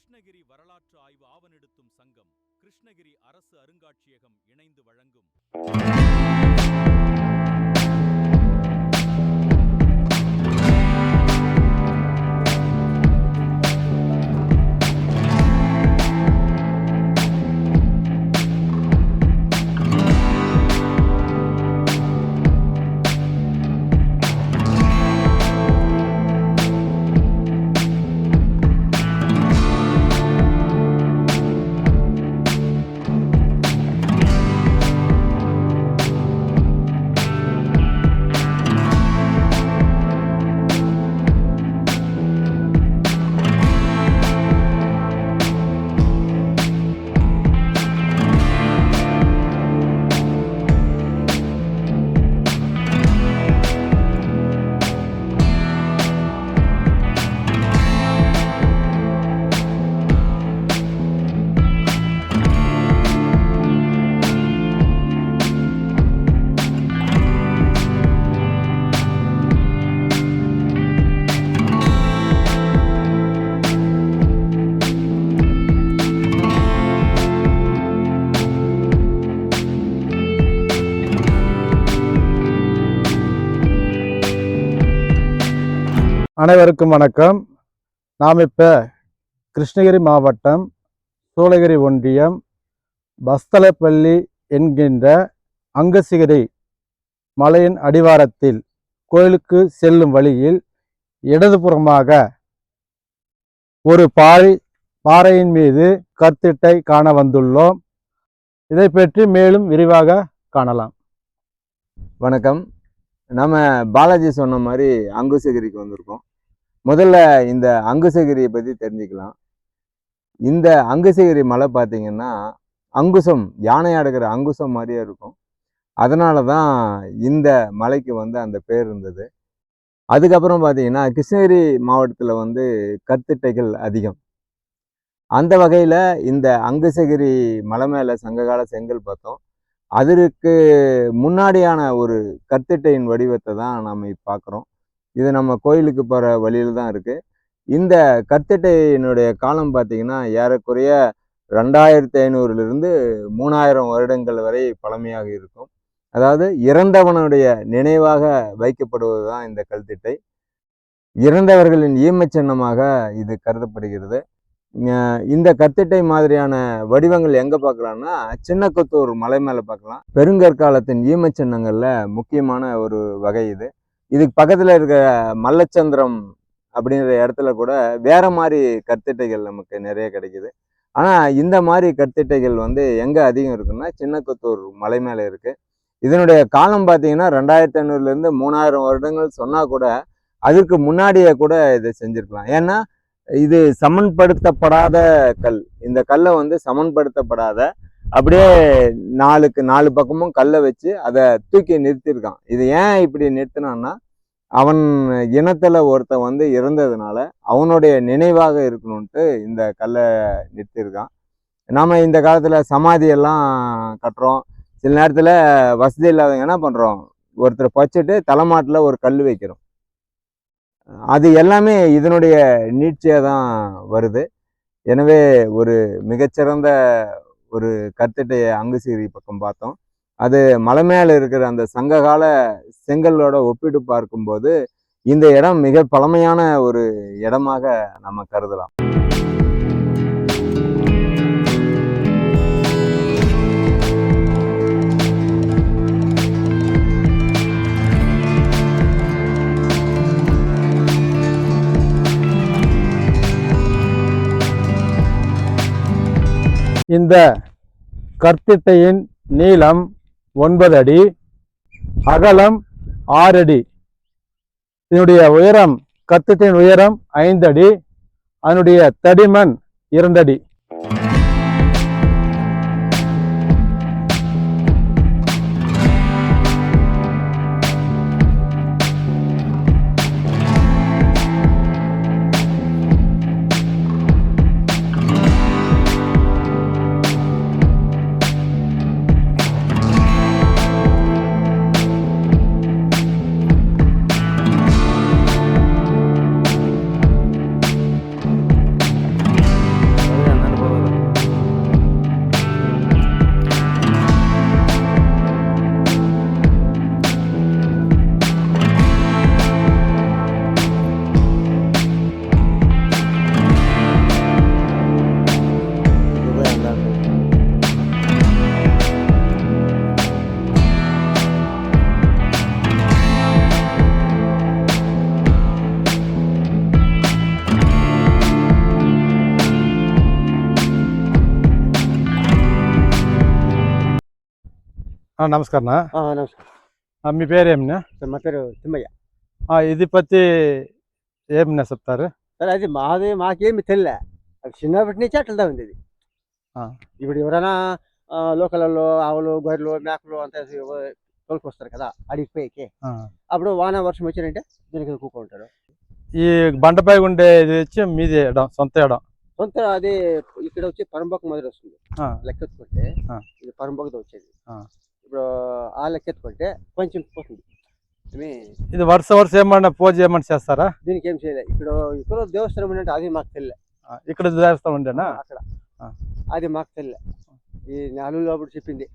கிருஷ்ணகிரி வரலாற்று ஆய்வு ஆவணெடுத்தும் சங்கம், கிருஷ்ணகிரி அரசு அருங்காட்சியகம் இணைந்து வழங்கும் அனைவருக்கும் வணக்கம். நாம் இப்போ கிருஷ்ணகிரி மாவட்டம் சூளகிரி ஒன்றியம் பஸ்தலப்பள்ளி என்கின்ற அங்கசிகிரி மலையின் அடிவாரத்தில் கோயிலுக்கு செல்லும் வழியில் இடதுபுறமாக ஒரு பாறையின் மீது கற்திட்டை காண வந்துள்ளோம். இதை பற்றி மேலும் விரிவாக காணலாம். வணக்கம். நம்ம பாலாஜி சொன்ன மாதிரி அங்குசகிரிக்கு வந்திருக்கோம். முதல்ல இந்த அங்குசகிரியை பற்றி தெரிஞ்சுக்கலாம். இந்த அங்குசகிரி மலை பார்த்தீங்கன்னா அங்குசம், யானை அடக்கிற அங்குசம் மாதிரியே இருக்கும். அதனால தான் இந்த மலைக்கு அந்த பேர் இருந்தது. அதுக்கப்புறம் பார்த்தீங்கன்னா கிருஷ்ணகிரி மாவட்டத்தில் கற்திட்டைகள் அதிகம். அந்த வகையில் இந்த அங்குசகிரி மலை மேலே சங்ககால செங்கல் பார்த்தோம். அதற்கு முன்னாடியான ஒரு கற்திட்டையின் வடிவத்தை தான் நம்ம பார்க்குறோம். இது நம்ம கோயிலுக்கு போகிற வழியில் தான் இருக்குது. இந்த கற்திட்டையினுடைய காலம் பார்த்திங்கன்னா ஏறக்குறைய 2500 3000 வருடங்கள் வரை பழமையாக இருக்கும். அதாவது இறந்தவனுடைய நினைவாக வைக்கப்படுவது தான் இந்த கல்திட்டை. இறந்தவர்களின் ஈமச்சின்னமாக இது கருதப்படுகிறது. இந்த கற்திட்டை மாதிரியான வடிவங்கள் எங்கே பார்க்கலாம்னா சின்னக்கொத்தூர் மலை மேலே பார்க்கலாம். பெருங்கற்காலத்தின் ஈமச்சின்னங்களில் முக்கியமான ஒரு வகை இது. இதுக்கு பக்கத்தில் இருக்கிற மல்லச்சந்திரம் அப்படிங்கிற இடத்துல கூட வேற மாதிரி கற்திட்டைகள் நமக்கு நிறைய கிடைக்குது. ஆனால் இந்த மாதிரி கற்திட்டைகள் எங்கே அதிகம் இருக்குன்னா சின்னக்கொத்தூர் மலை மேலே இருக்குது. இதனுடைய காலம் பார்த்தீங்கன்னா 2500 3000 வருடங்கள் சொன்னால் கூட அதற்கு முன்னாடியே கூட இதை செஞ்சுருக்கலாம். ஏன்னா இது சமன்படுத்தப்படாத கல். இந்த கல்லை சமன்படுத்தப்படாத அப்படியே 4 பக்கமும் கல்லை வச்சு அதை தூக்கி நிறுத்தியிருக்கான். இது ஏன் இப்படி நிறுத்தினான்னா அவன் இனத்துல ஒருத்தன் இறந்ததுனால அவனுடைய நினைவாக இருக்கணும்ட்டு இந்த கல்லை நிறுத்தியிருக்கான். நாம இந்த காலத்துல சமாதியெல்லாம் கட்டுறோம். சில நேரத்துல வசதி இல்லாதவங்க என்ன பண்றோம், ஒருத்தர் பச்சுட்டு தலைமாட்டில் ஒரு கல் வைக்கிறோம். அது எல்லாமே இதனுடைய நீட்சியாக தான் வருது. எனவே ஒரு மிகச்சிறந்த ஒரு கற்திட்டையை அங்குசகிரி பக்கம் பார்த்தோம். அது மலை மேலே இருக்கிற அந்த சங்ககால செங்கலோட ஒப்பிட்டு பார்க்கும்போது இந்த இடம் மிக பழமையான ஒரு இடமாக நம்ம கருதலாம். இந்த கற்திட்டையின் நீளம் 9 அடி, அகலம் 6 அடி. இதனுடைய உயரம், கற்திட்டையின் உயரம் 5 அடி. அதனுடைய தடிமன் 2 அடி. నమస్కారం. నమస్కారం. మీ పేరు ఏమన్నా? సార్ మా పేరు తిమ్మయ్య. ఇది పత్తి ఏమన్నా చెప్తారు? సరే అది మాకేమి తెలియలే, అది చిన్నప్పటి నుంచి అట్లా ఉంది అది. ఇప్పుడు ఎవరైనా లోకల్లో ఆవులు గొర్రెలు మేకలు అంతా తోలుకొస్తారు కదా అడిగిపోయేకి, అప్పుడు వాన వర్షం వచ్చినంటే దీనికి కూకుంటారు. ఈ బండపై ఉండే ఇది వచ్చి మీది ఇడం, సొంత ఇడం? సొంత అది ఇక్కడ వచ్చి పరంబొక్క మొదలు వస్తుంది. లెక్కెత్తుకుంటే ఇది పరంబొక్కతో వచ్చేది. ఇప్పుడు ఆ లెక్కెత్తుకుంటే కొంచెం పోతుంది. ఇది వరుస ఏమన్నా పూజ ఏమన్నా చేస్తారా? దీనికి ఏం చేయలేదు. ఇక్కడ దేవస్థానం అంటే అది మాకు తెలియలే. ఇక్కడ దేవస్థానం ఉండేనా? అక్కడ అది మాకు తెలియలే. ఈ నాలుగు అప్పుడు చెప్పింది.